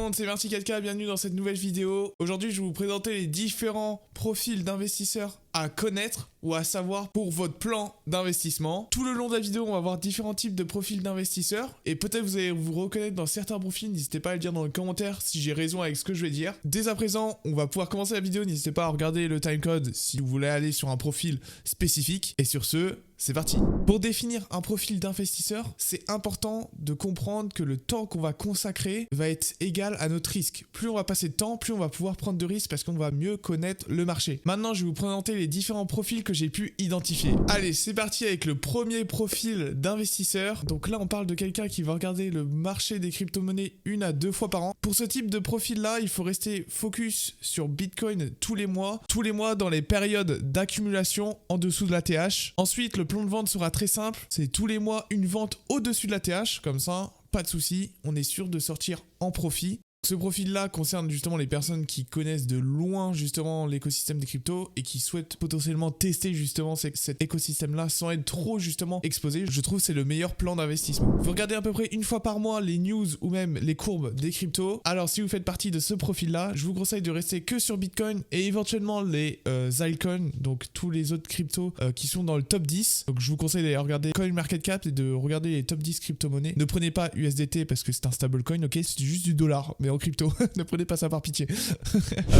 monde, c'est Marty 4K, bienvenue dans cette nouvelle vidéo. Aujourd'hui, je vais vous présenter les différents profils d'investisseurs à connaître ou à savoir pour votre plan d'investissement. Tout le long de la vidéo, on va voir différents types de profils d'investisseurs et peut-être vous allez vous reconnaître dans certains profils. N'hésitez pas à le dire dans les commentaires si j'ai raison avec ce que je vais dire. Dès à présent, on va pouvoir commencer la vidéo. N'hésitez pas à regarder le timecode si vous voulez aller sur un profil spécifique. Et sur ce, c'est parti. Pour définir un profil d'investisseur, c'est important de comprendre que le temps qu'on va consacrer va être égal à notre risque. Plus on va passer de temps, plus on va pouvoir prendre de risques parce qu'on va mieux connaître le marché. Maintenant, je vais vous présenter les différents profils que j'ai pu identifier. Allez, c'est parti avec le premier profil d'investisseur. Donc là, on parle de quelqu'un qui va regarder le marché des crypto-monnaies 1 à 2 fois par an. Pour ce type de profil-là, il faut rester focus sur Bitcoin tous les mois dans les périodes d'accumulation en dessous de la TH. Ensuite, le plan de vente sera très simple. C'est tous les mois une vente au-dessus de la TH. Comme ça, pas de souci, on est sûr de sortir en profit. Ce profil-là concerne justement les personnes qui connaissent de loin justement l'écosystème des cryptos et qui souhaitent potentiellement tester justement cet écosystème-là sans être trop justement exposé. Je trouve que c'est le meilleur plan d'investissement. Vous regardez à peu près une fois par mois les news ou même les courbes des cryptos. Alors si vous faites partie de ce profil-là, je vous conseille de rester que sur Bitcoin et éventuellement les altcoins, donc tous les autres cryptos qui sont dans le top 10. Donc je vous conseille d'aller regarder CoinMarketCap et de regarder les top 10 crypto-monnaies. Ne prenez pas USDT parce que c'est un stablecoin, ok, c'est juste du dollar, mais en crypto, ne prenez pas ça par pitié.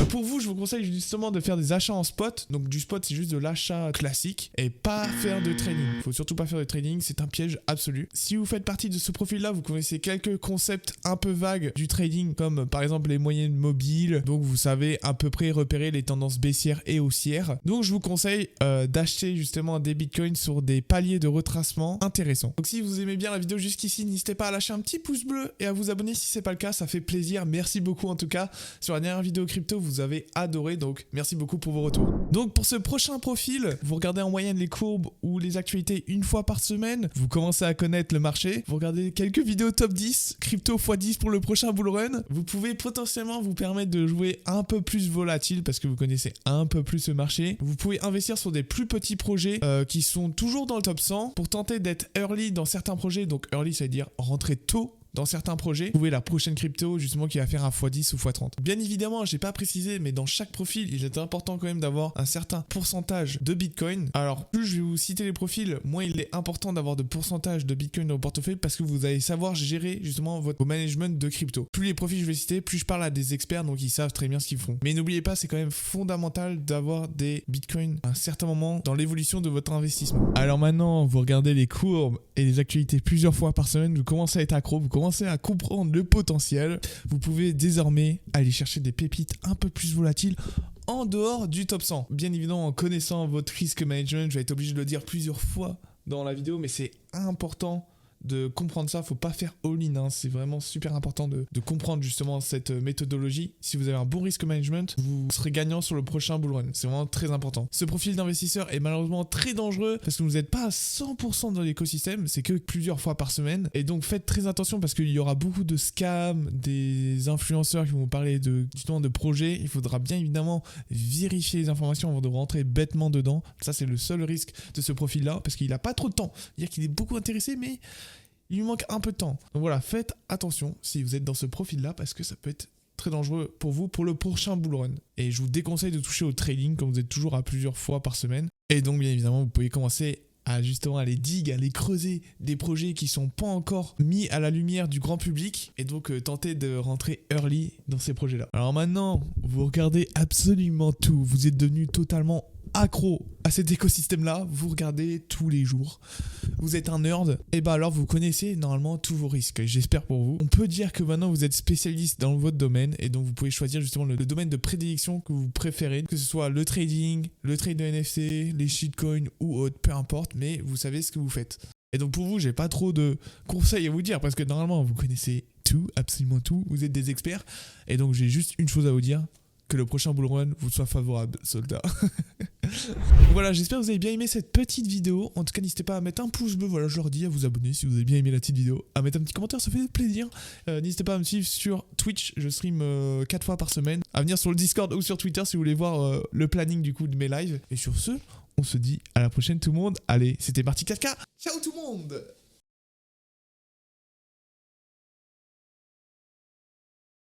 Pour vous, je vous conseille justement de faire des achats en spot. Donc du spot, c'est juste de l'achat classique et pas faire de trading. Faut surtout pas faire de trading, c'est un piège absolu. Si vous faites partie de ce profil-là, vous connaissez quelques concepts un peu vagues du trading, comme par exemple les moyennes mobiles. Donc vous savez à peu près repérer les tendances baissières et haussières. Donc je vous conseille d'acheter justement des bitcoins sur des paliers de retracement intéressants. Donc si vous aimez bien la vidéo jusqu'ici, n'hésitez pas à lâcher un petit pouce bleu et à vous abonner si c'est pas le cas, ça fait plaisir. Merci beaucoup en tout cas. Sur la dernière vidéo crypto, vous avez adoré, donc merci beaucoup pour vos retours. Donc pour ce prochain profil, vous regardez en moyenne les courbes ou les actualités une fois par semaine, vous commencez à connaître le marché, vous regardez quelques vidéos top 10, crypto x10 pour le prochain bull run, vous pouvez potentiellement vous permettre de jouer un peu plus volatile parce que vous connaissez un peu plus ce marché. Vous pouvez investir sur des plus petits projets qui sont toujours dans le top 100 pour tenter d'être early dans certains projets. Donc early, ça veut dire rentrer tôt dans certains projets, vous trouvez la prochaine crypto justement qui va faire un x10 ou x30. Bien évidemment, j'ai pas précisé, mais dans chaque profil, il est important quand même d'avoir un certain pourcentage de Bitcoin. Alors, plus je vais vous citer les profils, moins il est important d'avoir de pourcentage de Bitcoin dans le portefeuille parce que vous allez savoir gérer justement votre management de crypto. Plus les profils je vais citer, plus je parle à des experts, donc ils savent très bien ce qu'ils font. Mais n'oubliez pas, c'est quand même fondamental d'avoir des Bitcoins à un certain moment dans l'évolution de votre investissement. Alors maintenant, vous regardez les courbes et les actualités plusieurs fois par semaine, vous commencez à être accro, vous commencez à comprendre le potentiel, vous pouvez désormais aller chercher des pépites un peu plus volatiles en dehors du top 100. Bien évidemment, en connaissant votre risk management, je vais être obligé de le dire plusieurs fois dans la vidéo, mais c'est important de comprendre ça, faut pas faire all-in, hein. C'est vraiment super important de comprendre justement cette méthodologie. Si vous avez un bon risk management, vous serez gagnant sur le prochain bull run, c'est vraiment très important. Ce profil d'investisseur est malheureusement très dangereux parce que vous n'êtes pas à 100% dans l'écosystème, c'est que plusieurs fois par semaine, et donc faites très attention parce qu'il y aura beaucoup de scams, des influenceurs qui vont vous parler justement de projets. Il faudra bien évidemment vérifier les informations avant de rentrer bêtement dedans. Ça, c'est le seul risque de ce profil là parce qu'il n'a pas trop de temps, c'est-à-dire qu'il est beaucoup intéressé mais il lui manque un peu de temps. Donc voilà, faites attention si vous êtes dans ce profil-là parce que ça peut être très dangereux pour vous pour le prochain bull run. Et je vous déconseille de toucher au trading comme vous êtes toujours à plusieurs fois par semaine. Et donc bien évidemment, vous pouvez commencer à justement aller dig, aller creuser des projets qui sont pas encore mis à la lumière du grand public et donc tenter de rentrer early dans ces projets-là. Alors maintenant, vous regardez absolument tout. Vous êtes devenu totalement accro à cet écosystème-là, vous regardez tous les jours, vous êtes un nerd, et bah alors vous connaissez normalement tous vos risques, j'espère pour vous. On peut dire que maintenant vous êtes spécialiste dans votre domaine, et donc vous pouvez choisir justement le domaine de prédilection que vous préférez, que ce soit le trading, le trade de NFT, les shitcoins ou autre, peu importe, mais vous savez ce que vous faites. Et donc pour vous, j'ai pas trop de conseils à vous dire, parce que normalement vous connaissez tout, absolument tout, vous êtes des experts, et donc j'ai juste une chose à vous dire, que le prochain bull run vous soit favorable, soldats. Voilà, j'espère que vous avez bien aimé cette petite vidéo. En tout cas, n'hésitez pas à mettre un pouce bleu, voilà, je leur dis, à vous abonner si vous avez bien aimé la petite vidéo, à mettre un petit commentaire, ça fait plaisir. N'hésitez pas à me suivre sur Twitch, je stream 4 fois par semaine, à venir sur le Discord ou sur Twitter si vous voulez voir le planning du coup de mes lives. Et sur ce, on se dit à la prochaine tout le monde. Allez, c'était Marty 4K, ciao tout le monde.